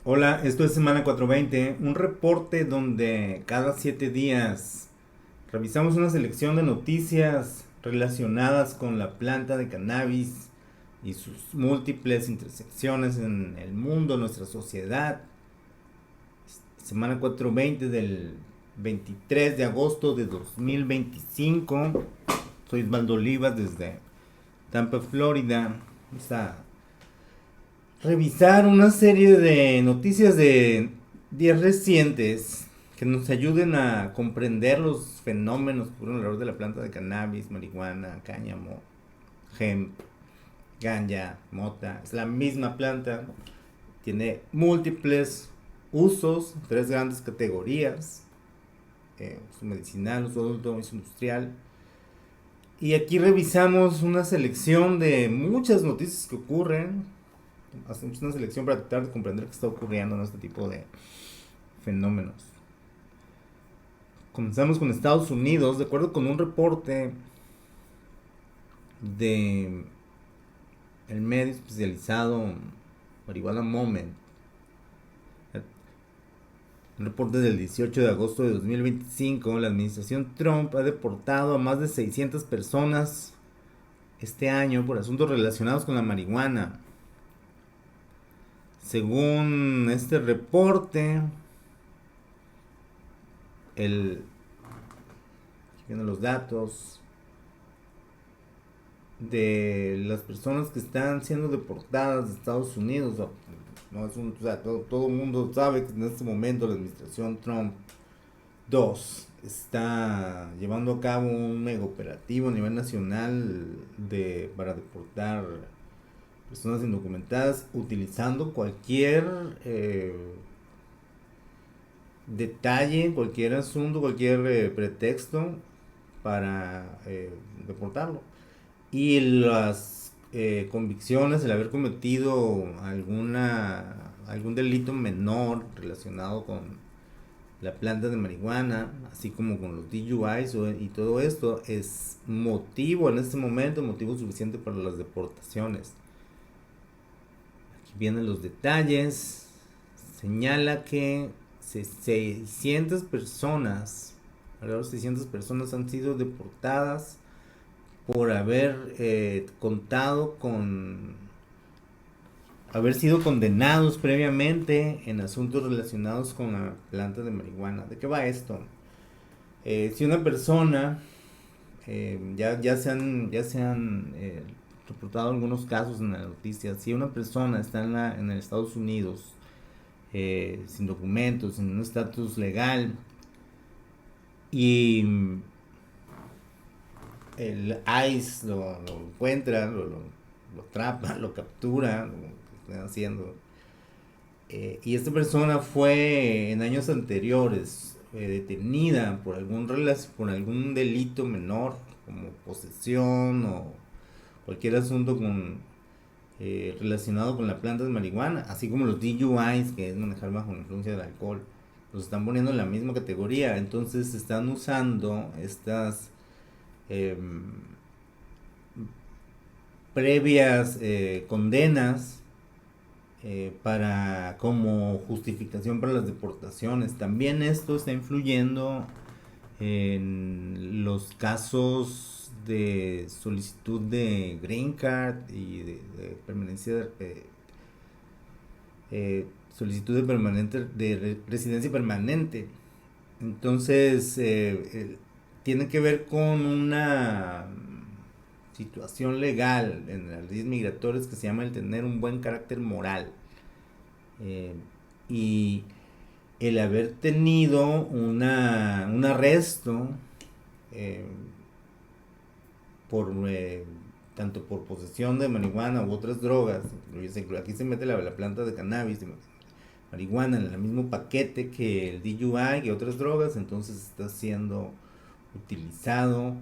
Hola, esto es Semana 420, un reporte donde cada 7 días revisamos una selección de noticias relacionadas con la planta de cannabis y sus múltiples intersecciones en el mundo, nuestra sociedad. Semana 420 del 23 de agosto de 2025. Soy Osvaldo Olivas desde Tampa, Florida. Vamos a revisar una serie de noticias de días recientes que nos ayuden a comprender los fenómenos que ocurren alrededor de la planta de cannabis, marihuana, cáñamo, hemp, ganja, mota. Es la misma planta, tiene múltiples usos, tres grandes categorías: uso medicinal, uso adulto, uso industrial. Y aquí revisamos una selección de muchas noticias que ocurren. Hacemos una selección para tratar de comprender qué está ocurriendo en este tipo de fenómenos. Comenzamos con Estados Unidos. De acuerdo con un reporte de el medio especializado Marihuana Moment, un reporte del 18 de agosto de 2025, la administración Trump ha deportado a más de 600 personas este año por asuntos relacionados con la marihuana. Según este reporte, el, aquí vienen los datos de las personas que están siendo deportadas de Estados Unidos. No es un, o sea, todo el mundo sabe que en este momento la administración Trump 2 está llevando a cabo un mega operativo a nivel nacional para deportar personas indocumentadas utilizando cualquier detalle, cualquier asunto, cualquier pretexto para deportarlo. Y las convicciones, el haber cometido algún delito menor relacionado con la planta de marihuana, así como con los DUIs y todo esto, es motivo en este momento, motivo suficiente para las deportaciones. Aquí vienen los detalles. Señala que 600 personas, alrededor de 600 personas han sido deportadas por haber contado con haber sido condenados previamente en asuntos relacionados con la planta de marihuana. ¿De qué va esto? Si una persona, ya se han reportado algunos casos en la noticia, si una persona está en Estados Unidos sin documentos, sin un estatus legal, y el ICE lo encuentra, lo atrapa, lo captura, lo que están haciendo. Y esta persona fue en años anteriores detenida por algún delito menor, como posesión o cualquier asunto relacionado con la planta de marihuana, así como los DUIs, que es manejar bajo la influencia del alcohol. Los están poniendo en la misma categoría, entonces están usando estas eh, previas condenas para como justificación para las deportaciones. También esto está influyendo en los casos de solicitud de green card y de permanencia solicitud de permanente de residencia permanente. Entonces tiene que ver con una situación legal en las leyes migratorias que se llama el tener un buen carácter moral. Eh, y el haber tenido un arresto eh, por tanto por posesión de marihuana u otras drogas, aquí se mete la planta de cannabis, de marihuana en el mismo paquete que el DUI y otras drogas, entonces está siendo utilizado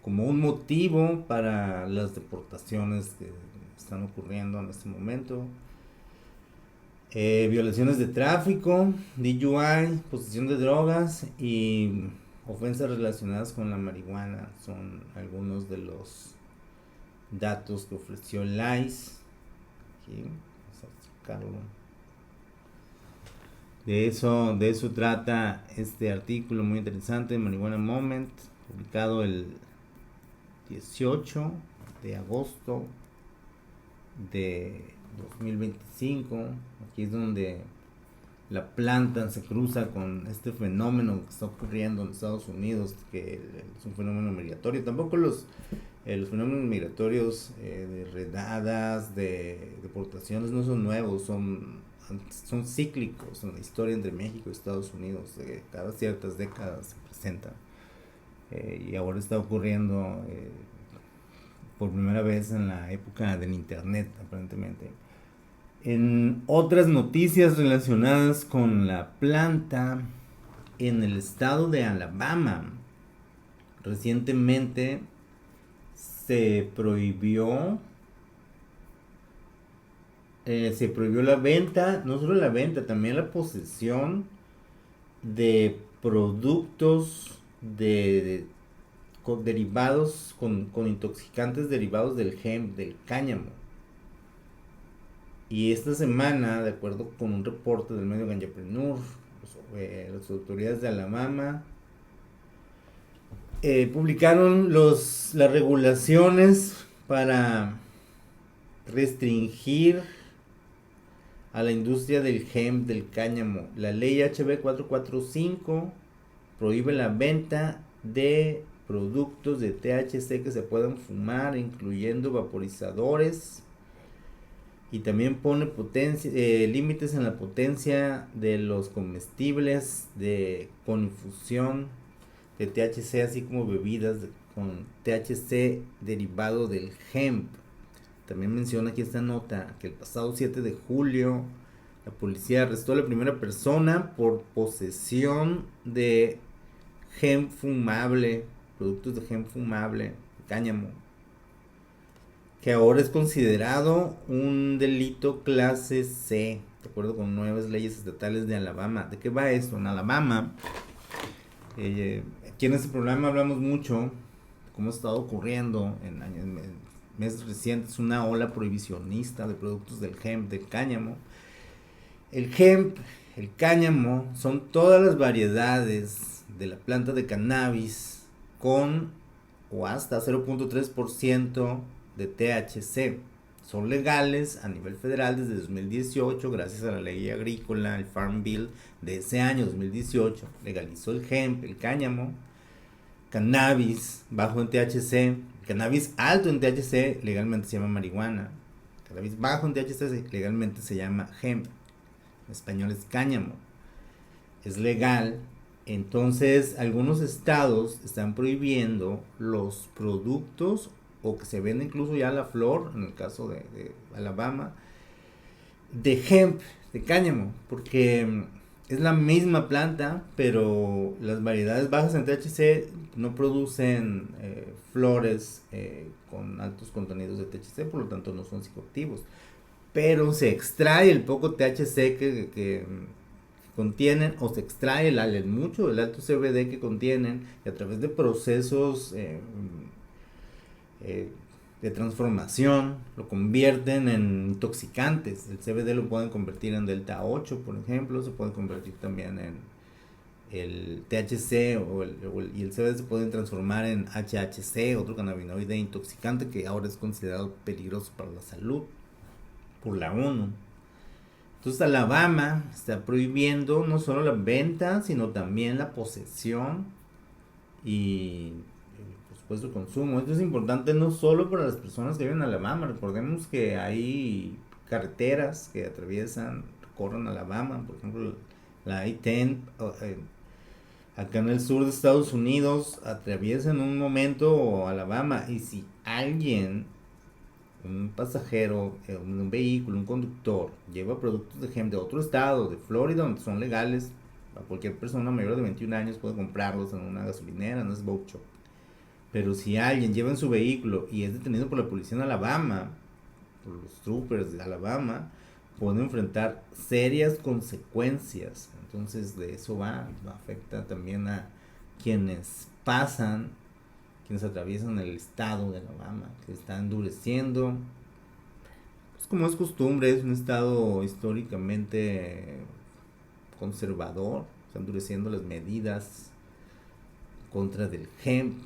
como un motivo para las deportaciones que están ocurriendo en este momento. Violaciones de tráfico, DUI, posesión de drogas y ofensas relacionadas con la marihuana son algunos de los datos que ofreció el ICE. Aquí, vamos a sacarlo. De eso trata este artículo muy interesante, Marihuana Moment, publicado el 18 de agosto de 2025. Aquí es donde la planta se cruza con este fenómeno que está ocurriendo en Estados Unidos, que es un fenómeno migratorio. Tampoco los fenómenos migratorios de redadas, de deportaciones, no son nuevos, son cíclicos en la historia entre México y Estados Unidos. Cada ciertas décadas se presentan. Y ahora está ocurriendo por primera vez en la época del internet, aparentemente. En otras noticias relacionadas con la planta, en el estado de Alabama, recientemente se prohibió la venta, no solo la venta, también la posesión de productos derivados con intoxicantes derivados del hemp, del cáñamo. Y esta semana, de acuerdo con un reporte del medio Ganjapreneur, las autoridades de Alabama publicaron las regulaciones para restringir a la industria del hemp, del cáñamo. La ley HB 445 prohíbe la venta de productos de THC que se puedan fumar, incluyendo vaporizadores, y también pone límites en la potencia de los comestibles con infusión de THC, así como bebidas con THC derivado del hemp. También menciona aquí esta nota que el pasado 7 de julio la policía arrestó a la primera persona por posesión de hemp fumable, productos de hemp fumable, cáñamo, que ahora es considerado un delito clase C, de acuerdo con nuevas leyes estatales de Alabama. ¿De qué va esto? En Alabama, aquí en este programa hablamos mucho de cómo ha estado ocurriendo en meses recientes una ola prohibicionista de productos del hemp, del cáñamo. El hemp, el cáñamo, son todas las variedades de la planta de cannabis con o hasta 0.3% de THC. Son legales a nivel federal desde 2018 gracias a la ley agrícola, el Farm Bill de ese año 2018. Legalizó el hemp, el cáñamo, cannabis bajo en THC, cannabis alto en THC legalmente se llama marihuana, cannabis bajo en THC legalmente se llama hemp, en español es cáñamo, es legal. Entonces algunos estados están prohibiendo los productos o que se vende incluso ya la flor, en el caso de Alabama, de hemp, de cáñamo, porque es la misma planta, pero las variedades bajas en THC no producen flores con altos contenidos de THC, por lo tanto no son psicoactivos. Pero se extrae el poco THC que contienen, o se extrae el mucho, el alto CBD que contienen, y a través de procesos de transformación lo convierten en intoxicantes. El CBD lo pueden convertir en delta 8, por ejemplo, se puede convertir también en el THC y el CBD se pueden transformar en HHC, otro cannabinoide intoxicante que ahora es considerado peligroso para la salud por la ONU. Entonces Alabama está prohibiendo no solo la venta, sino también la posesión y por supuesto el consumo. Esto es importante no solo para las personas que viven en Alabama. Recordemos que hay carreteras que recorren Alabama, por ejemplo la I-10 acá en el sur de Estados Unidos atraviesa en un momento Alabama, y si alguien, un pasajero, un vehículo, un conductor, lleva productos de hemp de otro estado, de Florida, donde son legales, a cualquier persona mayor de 21 años puede comprarlos en una gasolinera, no es smoke shop. Pero si alguien lleva en su vehículo y es detenido por la policía en Alabama, por los troopers de Alabama, puede enfrentar serias consecuencias. Entonces de eso afecta también a quienes quienes atraviesan el estado de Alabama, que está endureciendo. Pues como es costumbre, es un estado históricamente conservador, está endureciendo las medidas contra del hemp,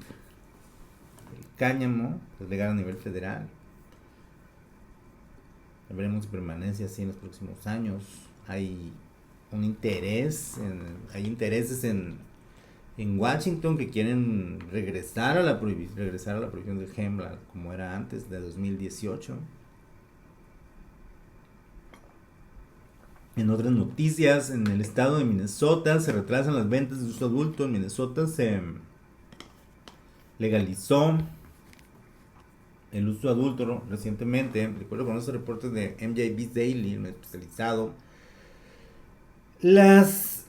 el cáñamo, es legal a nivel federal. Veremos si permanece así en los próximos años. Hay un interés, hay intereses en Washington que quieren regresar a la prohibición del hemp como era antes de 2018. En otras noticias, en el estado de Minnesota se retrasan las ventas de uso adulto. En Minnesota se legalizó el uso adulto recientemente. Recuerdo con esos reportes de MJ Daily, el especializado. Las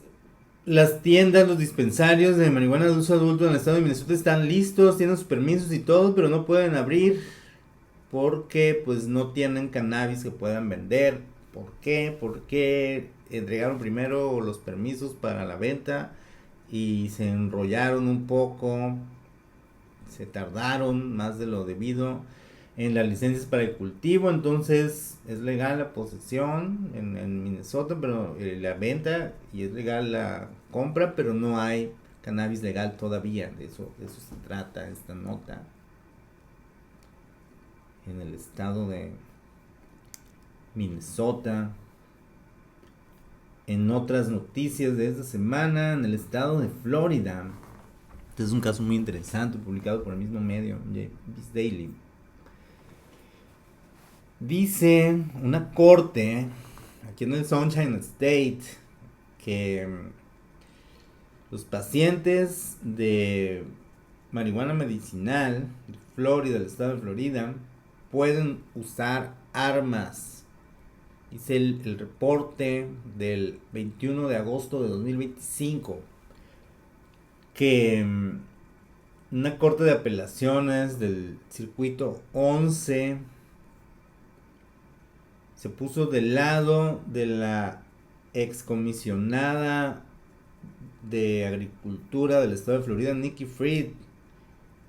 tiendas, los dispensarios de marihuana de uso adulto en el estado de Minnesota están listos, tienen sus permisos y todo, pero no pueden abrir porque pues no tienen cannabis que puedan vender. ¿Por qué? Porque entregaron primero los permisos para la venta y se enrollaron un poco, se tardaron más de lo debido en las licencias para el cultivo. Entonces es legal la posesión en Minnesota, pero la venta, y es legal la compra, pero no hay cannabis legal todavía. De eso se trata esta nota. En el estado de Minnesota. En otras noticias de esta semana, en el estado de Florida, este es un caso muy interesante publicado por el mismo medio, Bis Daily. Dice una corte aquí en el Sunshine State que los pacientes de marihuana medicinal de Florida, del estado de Florida, pueden usar armas. Dice el reporte del 21 de agosto de 2025 que una corte de apelaciones del circuito 11 se puso del lado de la excomisionada de Agricultura del estado de Florida, Nikki Fried,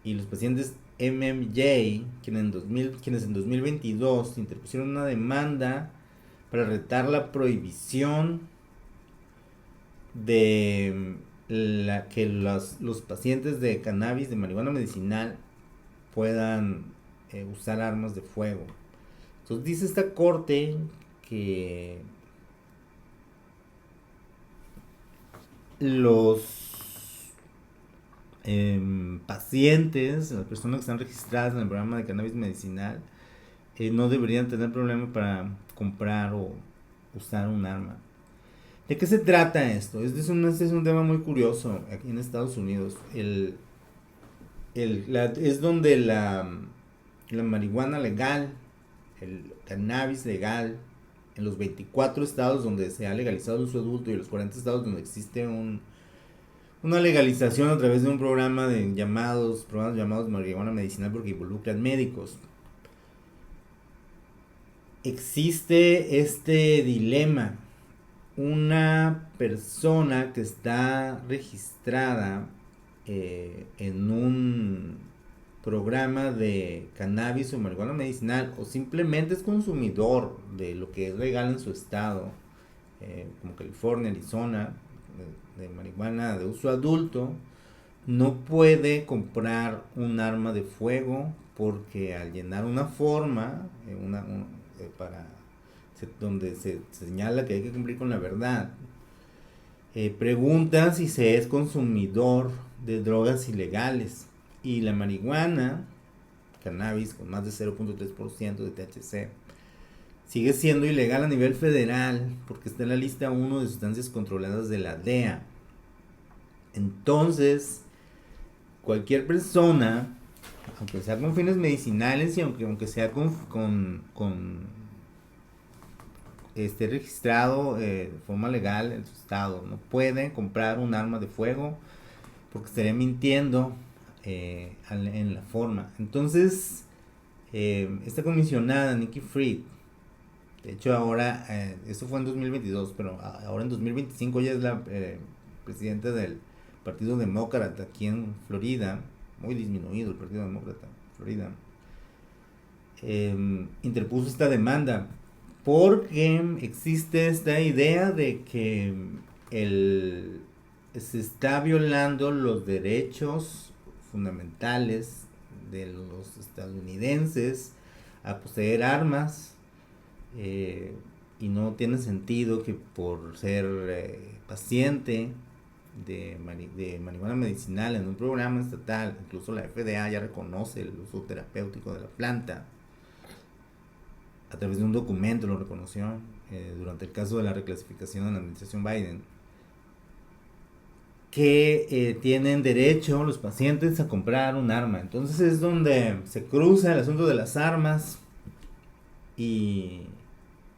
y los pacientes MMJ, quienes en 2022 interpusieron una demanda para retar la prohibición de que los pacientes de cannabis, de marihuana medicinal, puedan usar armas de fuego. Entonces dice esta corte que los pacientes, las personas que están registradas en el programa de cannabis medicinal, no deberían tener problema para comprar o usar un arma. ¿De qué se trata esto? Este es un tema muy curioso aquí en Estados Unidos. Es donde la marihuana legal, el cannabis legal, en los 24 estados donde se ha legalizado el uso adulto y los 40 estados donde existe una legalización a través de un programa programas llamados marihuana medicinal, porque involucran médicos. Existe este dilema. Una persona que está registrada en un programa de cannabis o marihuana medicinal, o simplemente es consumidor de lo que es legal en su estado, como California, Arizona, de marihuana de uso adulto, no puede comprar un arma de fuego, porque al llenar una forma donde se señala que hay que cumplir con la verdad, preguntan si se es consumidor de drogas ilegales, y la marihuana, cannabis con más de 0.3% de THC, sigue siendo ilegal a nivel federal porque está en la lista 1 de sustancias controladas de la DEA. Entonces, cualquier persona, aunque sea con fines medicinales y aunque sea esté registrado de forma legal en su estado, no puede comprar un arma de fuego porque estaría mintiendo en la forma. Entonces, esta comisionada Nikki Fried, de hecho ahora, esto fue en 2022, pero ahora en 2025 ella es la presidenta del Partido Demócrata aquí en Florida, muy disminuido el Partido Demócrata en Florida, interpuso esta demanda porque existe esta idea de que se está violando los derechos fundamentales de los estadounidenses a poseer armas, eh, y no tiene sentido que por ser paciente de marihuana medicinal en un programa estatal, incluso la FDA ya reconoce el uso terapéutico de la planta, a través de un documento lo reconoció durante el caso de la reclasificación de la administración Biden, que tienen derecho los pacientes a comprar un arma. Entonces es donde se cruza el asunto de las armas y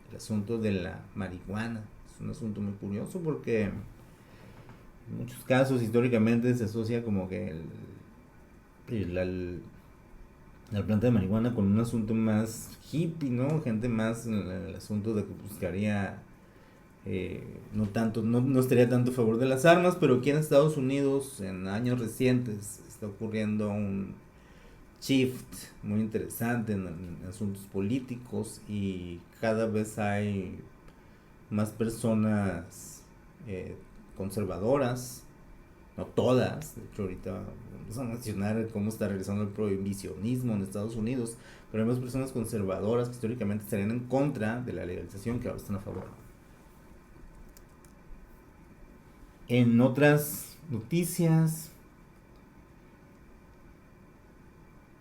el asunto de la marihuana. Es un asunto muy curioso porque en muchos casos históricamente se asocia como que la planta de marihuana con un asunto más hippie, ¿no? Gente más en el asunto de que buscaría no tanto, no estaría tanto a favor de las armas, pero aquí en Estados Unidos en años recientes está ocurriendo un shift muy interesante en asuntos políticos, y cada vez hay más personas conservadoras, no todas, de hecho ahorita vamos a mencionar cómo está regresando el prohibicionismo en Estados Unidos, pero hay más personas conservadoras que históricamente estarían en contra de la legalización que ahora están a favor. En otras noticias,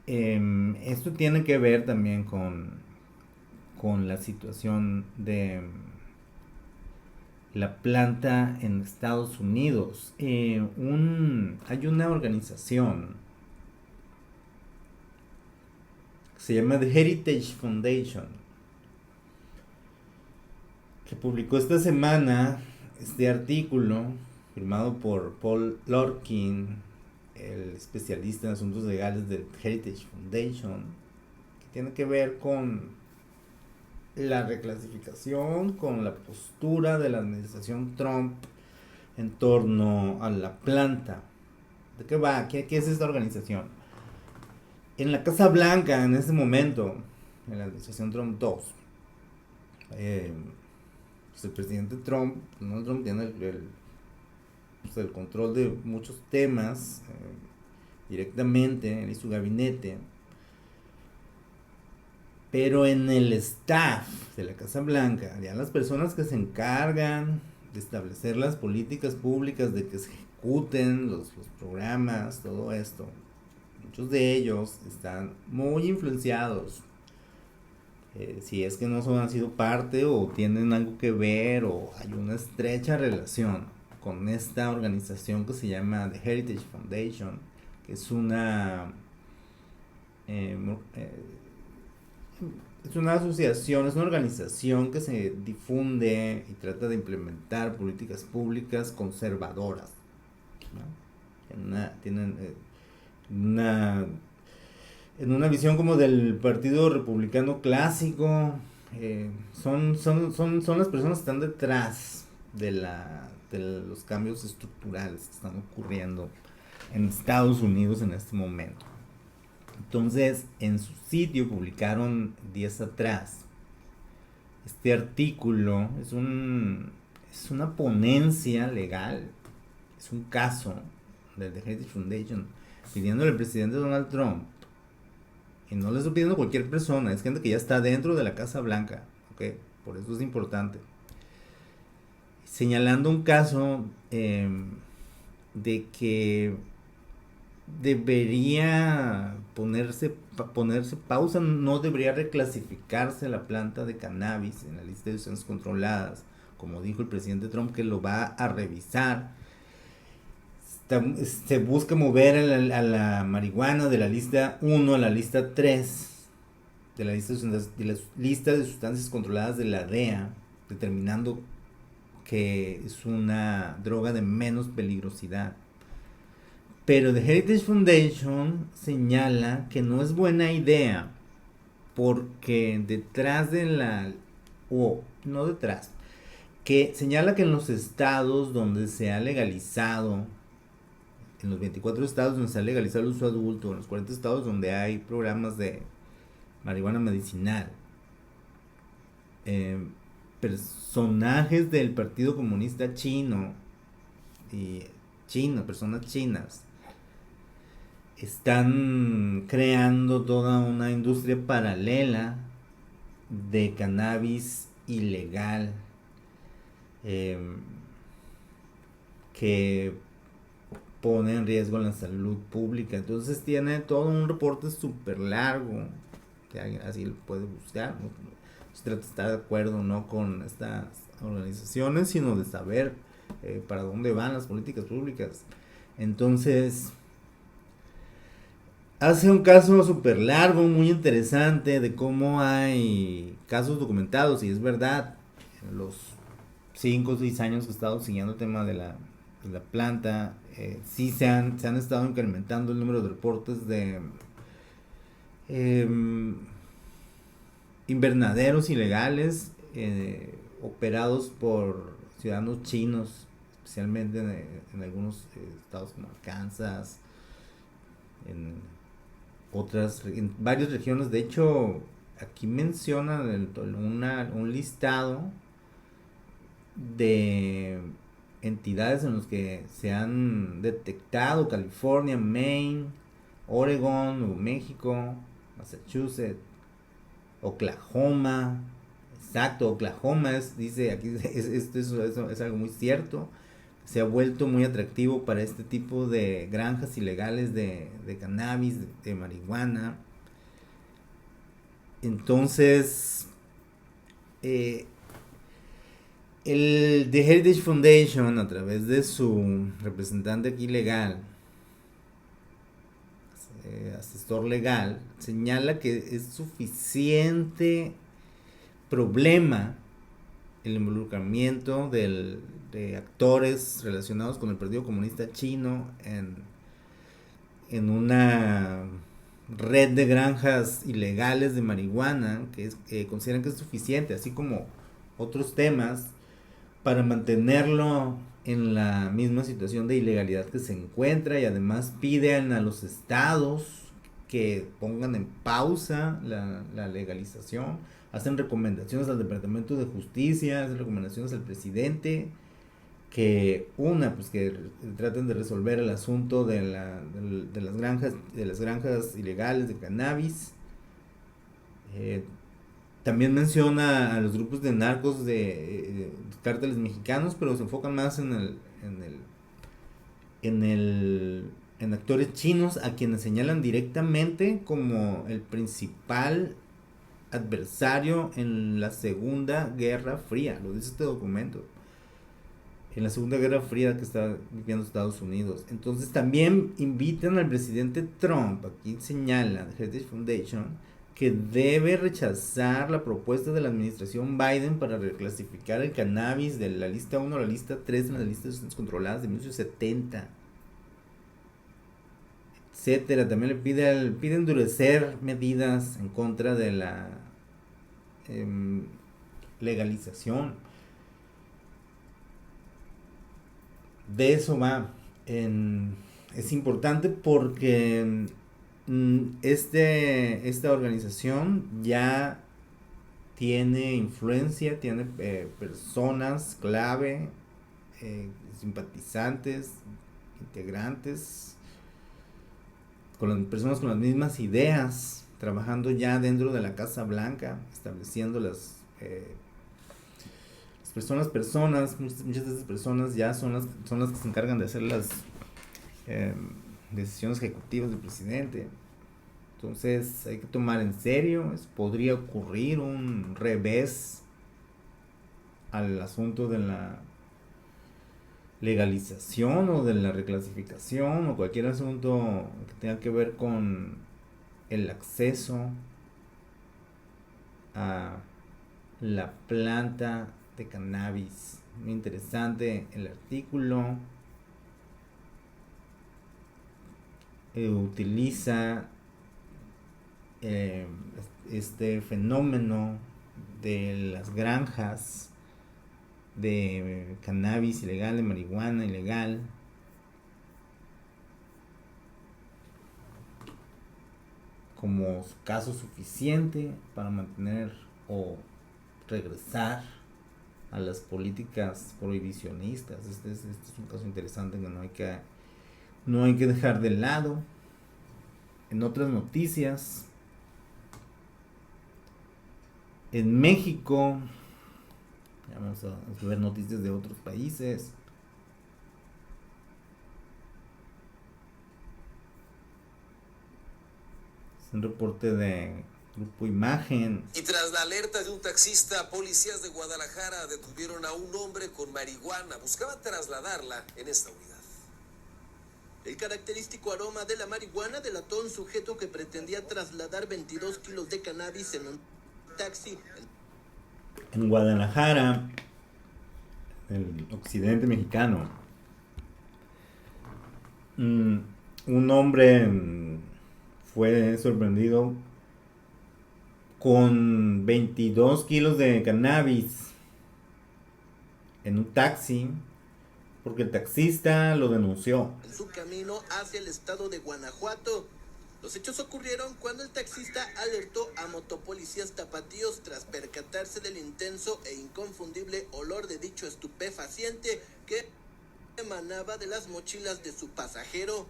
esto tiene que ver también con la situación de la planta en Estados Unidos. Hay una organización que se llama The Heritage Foundation, que publicó esta semana este artículo firmado por Paul Lorkin, el especialista en asuntos legales del Heritage Foundation, que tiene que ver con la reclasificación, con la postura de la administración Trump en torno a la planta. ¿De qué va? ¿Qué es esta organización? En la Casa Blanca, en este momento, en la administración Trump 2, pues el presidente Trump, Donald Trump, tiene el control de muchos temas directamente, él y su gabinete, pero en el staff de la Casa Blanca, ya las personas que se encargan de establecer las políticas públicas, de que se ejecuten los programas, todo esto, muchos de ellos están muy influenciados, si es que no han sido parte o tienen algo que ver o hay una estrecha relación con esta organización que se llama The Heritage Foundation, que es una asociación, es una organización que se difunde y trata de implementar políticas públicas conservadoras, ¿no? Tienen en una visión como del Partido Republicano clásico. Son las personas que están detrás de los cambios estructurales que están ocurriendo en Estados Unidos en este momento. Entonces, en su sitio publicaron días atrás este artículo. Es una ponencia legal, es un caso del The Heritage Foundation pidiéndole al presidente Donald Trump, y no le estoy pidiendo a cualquier persona, es gente que ya está dentro de la Casa Blanca, ¿ok? Por eso es importante, señalando un caso de que debería ponerse pausa, no debería reclasificarse la planta de cannabis en la lista de sustancias controladas, como dijo el presidente Trump que lo va a revisar. Se busca mover a la marihuana de la lista 1 a la lista 3 de la lista de sustancias controladas de la DEA, determinando que es una droga de menos peligrosidad. Pero The Heritage Foundation señala que no es buena idea porque que señala que en los estados donde se ha legalizado, en los 24 estados donde se ha legalizado el uso adulto, en los 40 estados donde hay programas de marihuana medicinal, personajes del Partido Comunista Chino y personas chinas, están creando toda una industria paralela de cannabis ilegal, eh, que pone en riesgo la salud pública. Entonces tiene todo un reporte súper largo, que alguien así lo puede buscar. No se trata de estar de acuerdo no con estas organizaciones, sino de saber para dónde van las políticas públicas. Entonces hace un caso súper largo, muy interesante, de cómo hay casos documentados, y es verdad, en los 5 o 6 años que he estado siguiendo el tema de la planta, sí se han estado incrementando el número de reportes de eh, invernaderos ilegales operados por ciudadanos chinos, especialmente en algunos estados como Arkansas, en en varias regiones. De hecho, aquí mencionan un listado de entidades en los que se han detectado: California, Maine, Oregon, Nuevo México, Massachusetts, Oklahoma. Exacto, Oklahoma dice aquí, esto es algo muy cierto. Se ha vuelto muy atractivo para este tipo de granjas ilegales de cannabis, de marihuana. Entonces, eh, The Heritage Foundation, a través de su representante aquí legal, asesor legal, señala que es suficiente problema el involucramiento de actores relacionados con el Partido Comunista Chino en una red de granjas ilegales de marihuana, consideran que es suficiente, así como otros temas, para mantenerlo en la misma situación de ilegalidad que se encuentra. Y además piden a los estados que pongan en pausa la legalización, hacen recomendaciones al Departamento de Justicia, hacen recomendaciones al presidente, pues que traten de resolver el asunto de las granjas ilegales de cannabis. eh, También menciona a los grupos de narcos de cárteles mexicanos, pero se enfocan más en el en actores chinos, a quienes señalan directamente como el principal adversario en la Segunda Guerra Fría. Lo dice este documento. En la Segunda Guerra Fría que está viviendo Estados Unidos. Entonces también invitan al presidente Trump, aquí señala The Heritage Foundation, que debe rechazar la propuesta de la administración Biden para reclasificar el cannabis de la lista 1 a la lista 3 en la lista de sustancias controladas de 1970, etcétera. También pide endurecer medidas en contra de la eh, legalización. De eso va. Es importante porque esta organización ya tiene influencia, tiene personas clave, simpatizantes, integrantes, personas con las mismas ideas, trabajando ya dentro de la Casa Blanca, estableciendo muchas de esas personas ya son las que se encargan de hacer las eh, decisiones ejecutivas del presidente. Entonces hay que tomar en serio, podría ocurrir un revés al asunto de la legalización o de la reclasificación, o cualquier asunto que tenga que ver con el acceso a la planta de cannabis. Muy interesante el artículo. Utiliza este fenómeno de las granjas de cannabis ilegal, de marihuana ilegal, como caso suficiente para mantener o regresar a las políticas prohibicionistas. Este es un caso interesante que no hay que dejar de lado. En otras noticias, en México, vamos a ver noticias de otros países. Es un reporte de Grupo Imagen. Y tras la alerta de un taxista, policías de Guadalajara detuvieron a un hombre con marihuana. Buscaban trasladarla en esta unidad. El característico aroma de la marihuana delató a un sujeto que pretendía trasladar 22 kilos de cannabis en un taxi. En Guadalajara, el occidente mexicano, un hombre fue sorprendido con 22 kilos de cannabis en un taxi porque el taxista lo denunció. En su camino hacia el estado de Guanajuato. Los hechos ocurrieron cuando el taxista alertó a motopolicías tapatíos tras percatarse del intenso e inconfundible olor de dicho estupefaciente que emanaba de las mochilas de su pasajero.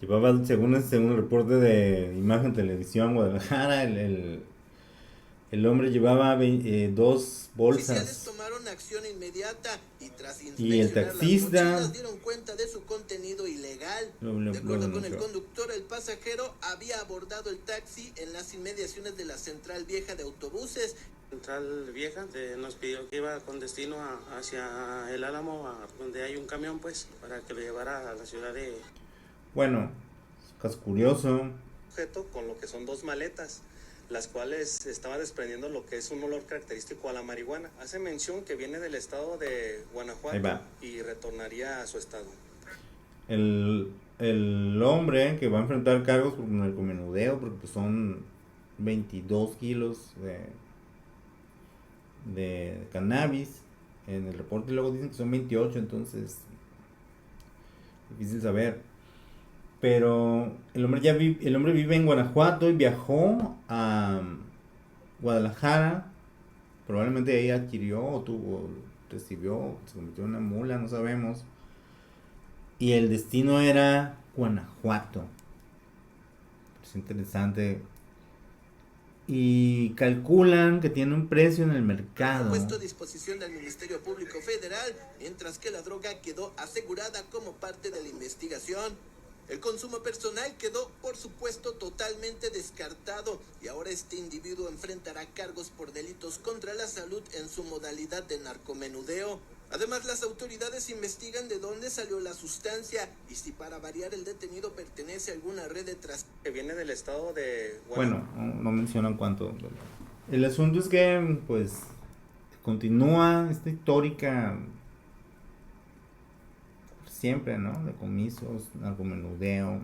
Llevaba, según el reporte de Imagen Televisión Guadalajara, el hombre llevaba 2 bolsas. Oficiales tomaron acción inmediata y tras y el taxista las mochilas dieron cuenta de su contenido ilegal. De acuerdo con el conductor, el pasajero había abordado el taxi en las inmediaciones de la Central Vieja de Autobuses. Central Vieja nos pidió que iba con destino hacia el Álamo, donde hay un camión, pues, para que lo llevara a la ciudad de... Bueno, caso curioso. Con lo que son 2 maletas, las cuales estaban desprendiendo lo que es un olor característico a la marihuana. Hace mención que viene del estado de Guanajuato y retornaría a su estado. El hombre que va a enfrentar cargos por narcomenudeo, porque pues son 22 kilos de cannabis. En el reporte luego dicen que son 28, entonces difícil saber. Pero el hombre vive en Guanajuato y viajó a Guadalajara. Probablemente ahí adquirió recibió, se convirtió en una mula, no sabemos. Y el destino era Guanajuato. Es interesante. Y calculan que tiene un precio en el mercado. Puesto a disposición del Ministerio Público Federal, mientras que la droga quedó asegurada como parte de la investigación. El consumo personal quedó, por supuesto, totalmente descartado y ahora este individuo enfrentará cargos por delitos contra la salud en su modalidad de narcomenudeo. Además, las autoridades investigan de dónde salió la sustancia y si para variar el detenido pertenece a alguna red de tráfico. Que viene del estado de Guanajuato. Bueno, no mencionan cuánto. El asunto es que, pues, continúa esta histórica siempre, ¿no? Decomisos, narcomenudeo,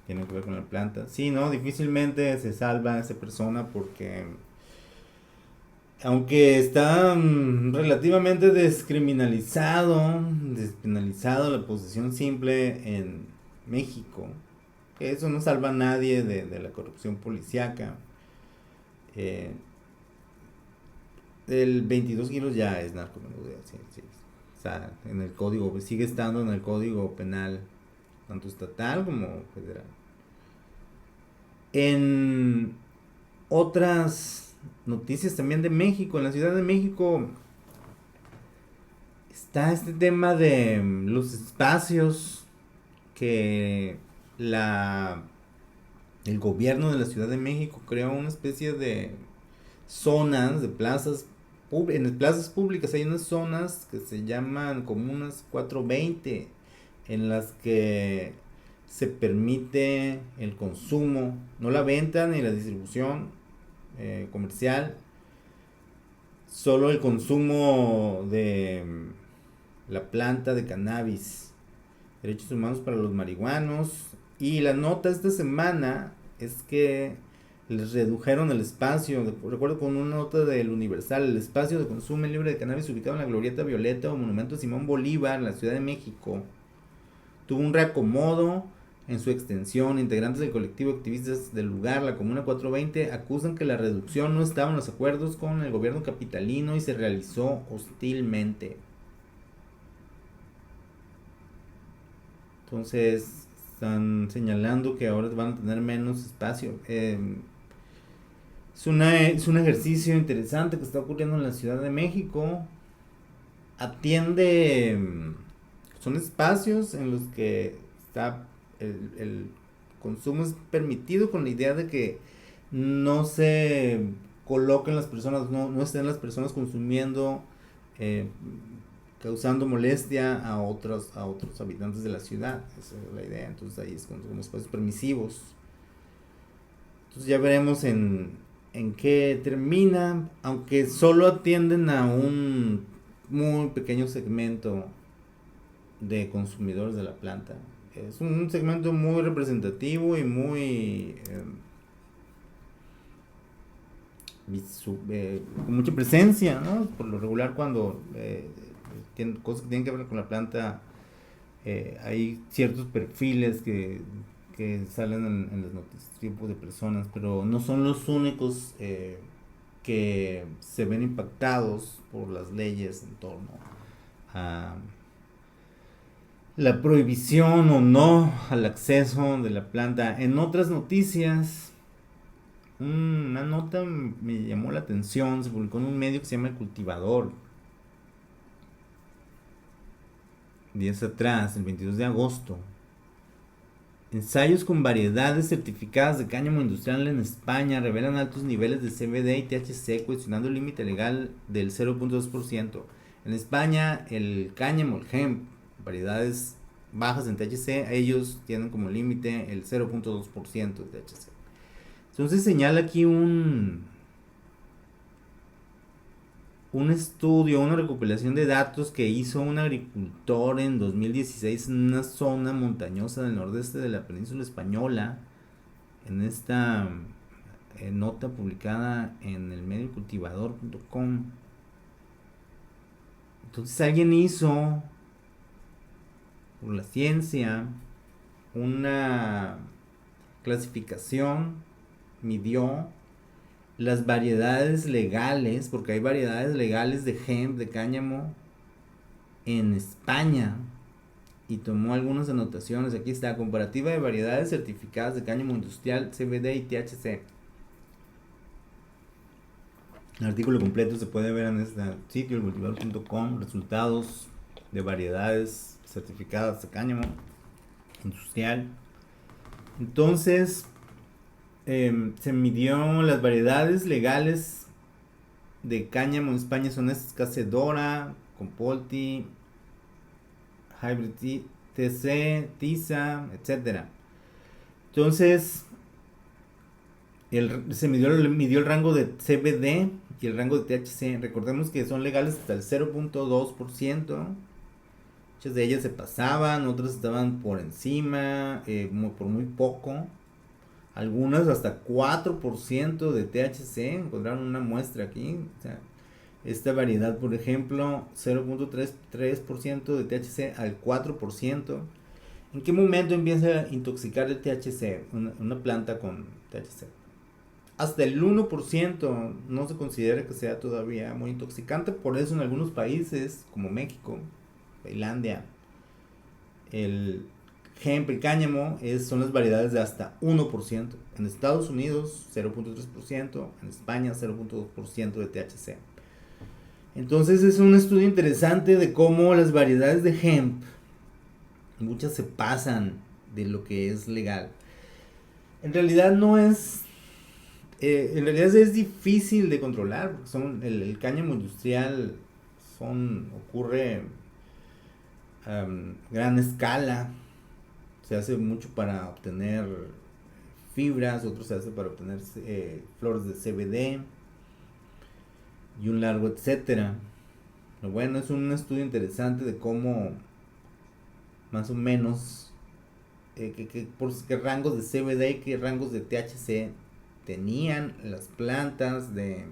tiene que ver con la planta. Sí, ¿no? Difícilmente se salva esa persona porque, aunque está relativamente despenalizado la posesión simple en México, que eso no salva a nadie de la corrupción policíaca. El 22 kilos ya es narcomenudeo, sí. O sea, en el código, sigue estando en el código penal, tanto estatal como federal. En otras noticias también de México, en la Ciudad de México, está este tema de los espacios que el gobierno de la Ciudad de México creó una especie de zonas, de plazas. En las plazas públicas hay unas zonas que se llaman comunas 420, en las que se permite el consumo, no la venta ni la distribución comercial, solo el consumo de la planta de cannabis, derechos humanos para los marihuanos. Y la nota esta semana es que les redujeron el espacio, recuerdo con una nota del Universal, el espacio de consumo libre de cannabis ubicado en la Glorieta Violeta o Monumento Simón Bolívar, en la Ciudad de México, tuvo un reacomodo En su extensión, integrantes del colectivo de activistas del lugar, la Comuna 420, acusan que la reducción no estaba en los acuerdos con el gobierno capitalino y se realizó hostilmente. Entonces, están señalando que ahora van a tener menos espacio. Es un ejercicio interesante que está ocurriendo en la Ciudad de México. Atiende, son espacios en los que está el consumo es permitido, con la idea de que no se coloquen las personas, no estén las personas consumiendo, causando molestia a otros habitantes de la ciudad. Esa es la idea. Entonces ahí es como espacios permisivos. Entonces ya veremos en qué termina, aunque solo atienden a un muy pequeño segmento de consumidores de la planta. Es un segmento muy representativo y muy con mucha presencia, ¿no? Por lo regular, cuando tienen cosas que tienen que ver con la planta, hay ciertos perfiles que salen en los tipos de personas, pero no son los únicos que se ven impactados por las leyes en torno a la prohibición o no al acceso de la planta. En otras noticias, una nota me llamó la atención. Se publicó en un medio que se llama El Cultivador, días atrás, el 22 de agosto. Ensayos con variedades certificadas de cáñamo industrial en España revelan altos niveles de CBD y THC, cuestionando el límite legal del 0.2%. En España, el cáñamo, el hemp, variedades bajas en THC, ellos tienen como límite el 0.2% de THC. Entonces señala aquí un estudio, una recopilación de datos que hizo un agricultor en 2016 en una zona montañosa del nordeste de la península española. En esta nota publicada en el medio cultivador.com. Entonces alguien hizo, por la ciencia, una clasificación, midió las variedades legales, porque hay variedades legales de hemp, de cáñamo, en España, y tomó algunas anotaciones. Aquí está: comparativa de variedades certificadas de cáñamo industrial, CBD y THC. El artículo completo se puede ver en este sitio, elcultivador.com, resultados de variedades certificadas de cáñamo industrial. Entonces, se midió las variedades legales de cáñamo en España. Son estas: Cacedora, Compolti, Hybrid TC, Tiza, etc. Entonces, se midió el rango de CBD y el rango de THC. Recordemos que son legales hasta el 0.2%. Muchas de ellas se pasaban, otras estaban por encima, por muy poco. Algunas hasta 4% de THC. Encontraron una muestra aquí. O sea, esta variedad, por ejemplo, 0.3% de THC al 4%. ¿En qué momento empieza a intoxicar el THC? Una planta con THC. Hasta el 1% no se considera que sea todavía muy intoxicante. Por eso en algunos países como México, Tailandia, el hemp, el cáñamo, son las variedades de hasta 1%. En Estados Unidos 0.3%, en España 0.2% de THC. Entonces es un estudio interesante de cómo las variedades de hemp, muchas se pasan de lo que es legal. En realidad no es, en realidad es difícil de controlar, porque el cáñamo industrial ocurre a gran escala. Se hace mucho para obtener fibras, otro se hace para obtener flores de CBD y un largo etcétera. Pero bueno, es un estudio interesante de cómo más o menos qué rangos de CBD y qué rangos de THC tenían las plantas de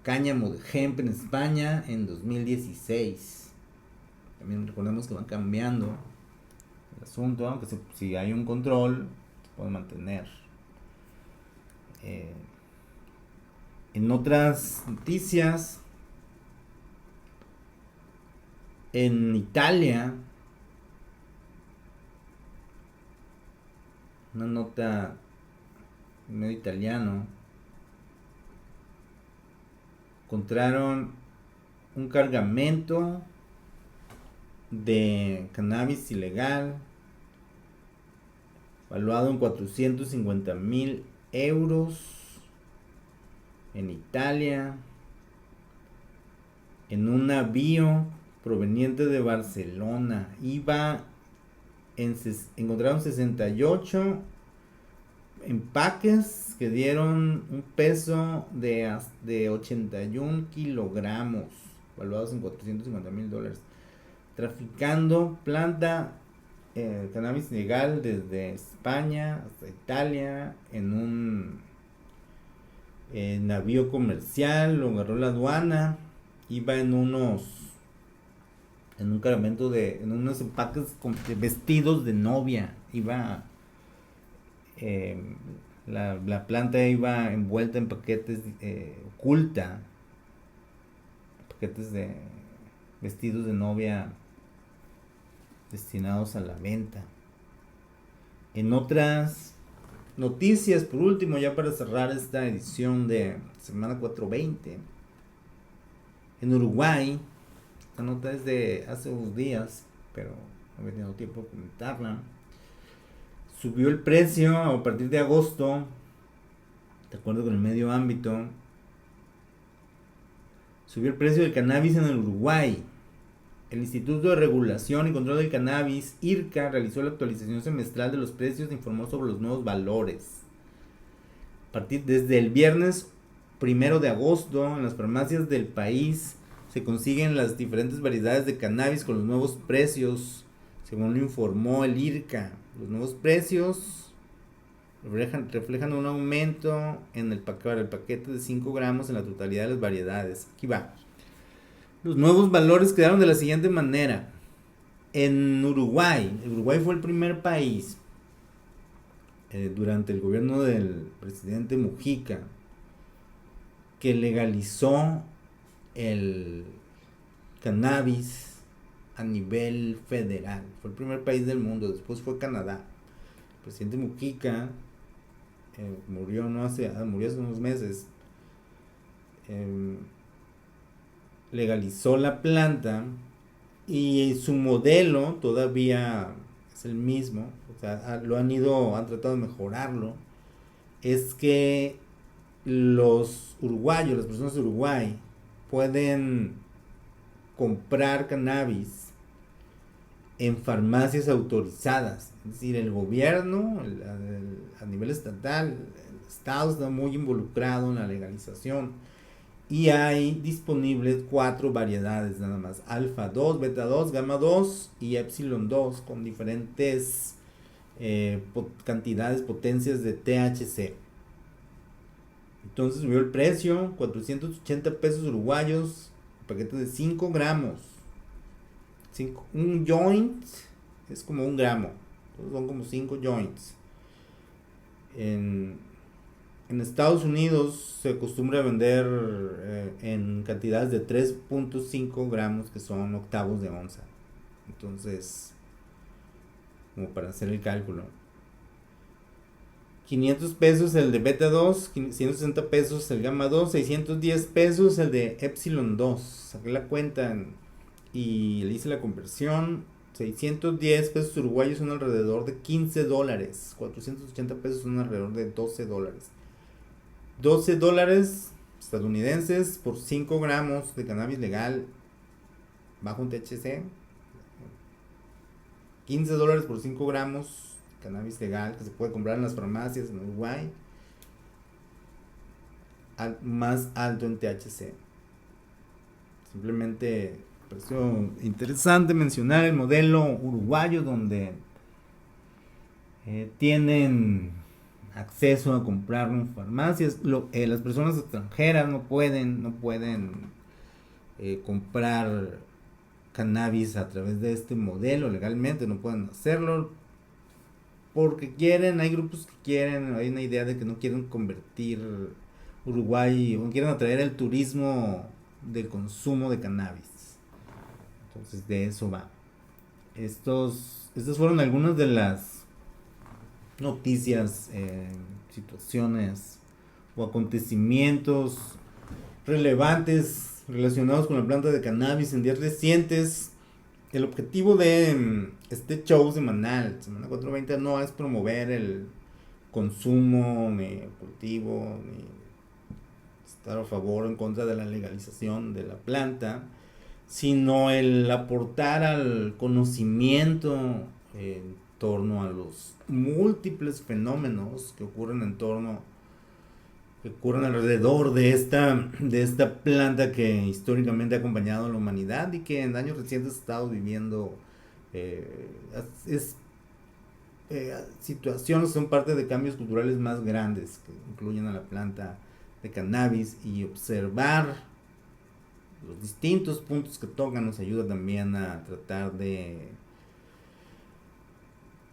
cáñamo de hemp en España en 2016. También recordemos que van cambiando el asunto, aunque si hay un control, se puede mantener. En otras noticias, en Italia, una nota en medio italiano, encontraron un cargamento de cannabis ilegal valuado en 450,000 euros en Italia, en un navío proveniente de Barcelona. Encontraron 68 empaques que dieron un peso de 81 kilogramos, valuados en $450,000. Traficando planta cannabis ilegal desde España hasta Italia en un navío comercial. Lo agarró la aduana. Iba en un cargamento en unos empaques de vestidos de novia. La planta iba envuelta en paquetes oculta, paquetes de vestidos de novia destinados a la venta. En otras noticias, por último, ya para cerrar esta edición de semana 420, en Uruguay, esta nota es de hace unos días, pero no he tenido tiempo de comentarla. Subió el precio a partir de agosto, de acuerdo con el medio ámbito. Subió el precio del cannabis en el Uruguay. El Instituto de Regulación y Control del Cannabis, IRCA, realizó la actualización semestral de los precios e informó sobre los nuevos valores. Desde el viernes 1 de agosto, en las farmacias del país se consiguen las diferentes variedades de cannabis con los nuevos precios, según lo informó el IRCA. Los nuevos precios reflejan un aumento en el paquete de 5 gramos en la totalidad de las variedades. Aquí va. Los nuevos valores quedaron de la siguiente manera. En Uruguay fue el primer país durante el gobierno del presidente Mujica que legalizó el cannabis a nivel federal. Fue el primer país del mundo. Después fue Canadá. El presidente Mujica murió hace unos meses. Legalizó la planta y su modelo todavía es el mismo. O sea, han tratado de mejorarlo. Es que los uruguayos, las personas de Uruguay, pueden comprar cannabis en farmacias autorizadas. Es decir, el gobierno a nivel estatal, el estado está muy involucrado en la legalización y hay disponibles 4 variedades nada más: alfa 2, beta 2, gamma 2 y epsilon 2, con diferentes potencias de THC. Entonces subió el precio, 480 pesos uruguayos, paquete de 5 gramos. Un joint es como 1 gramo, son como 5 joints. En Estados Unidos se acostumbra a vender en cantidades de 3.5 gramos, que son octavos de onza. Entonces, como para hacer el cálculo, 500 pesos el de beta 2, 160 pesos el gamma 2, 610 pesos el de epsilon 2. Saqué la cuenta y le hice la conversión. 610 pesos uruguayos son alrededor de $15. 480 pesos son alrededor de $12. $12 estadounidenses por 5 gramos de cannabis legal bajo un THC. $15 por 5 gramos cannabis legal que se puede comprar en las farmacias en Uruguay, más alto en THC. Simplemente me pareció interesante mencionar el modelo uruguayo, donde tienen acceso a comprarlo en farmacias. Las personas extranjeras no pueden comprar cannabis a través de este modelo legalmente, no pueden hacerlo porque quieren, hay grupos que quieren, hay una idea de que no quieren convertir Uruguay, o quieren atraer el turismo del consumo de cannabis. Entonces de eso va. Estas fueron algunas de las noticias, situaciones o acontecimientos relevantes relacionados con la planta de cannabis en días recientes. El objetivo de este show semanal, Semana 420, no es promover el consumo, ni el cultivo, ni estar a favor o en contra de la legalización de la planta, sino el aportar al conocimiento en torno a los múltiples fenómenos que ocurren alrededor de esta planta que históricamente ha acompañado a la humanidad y que en años recientes ha estado viviendo situaciones, son parte de cambios culturales más grandes que incluyen a la planta de cannabis, y observar los distintos puntos que tocan nos ayuda también a tratar de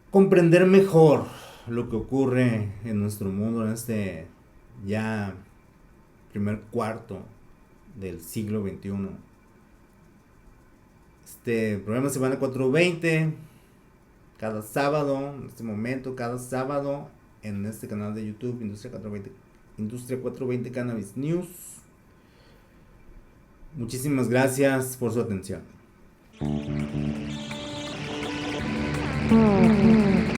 comprender mejor lo que ocurre en nuestro mundo en este ya primer cuarto del siglo XXI. Este programa Semana 420, cada sábado, en este momento, cada sábado, en este canal de YouTube, Industria 420 Cannabis News. Muchísimas gracias por su atención.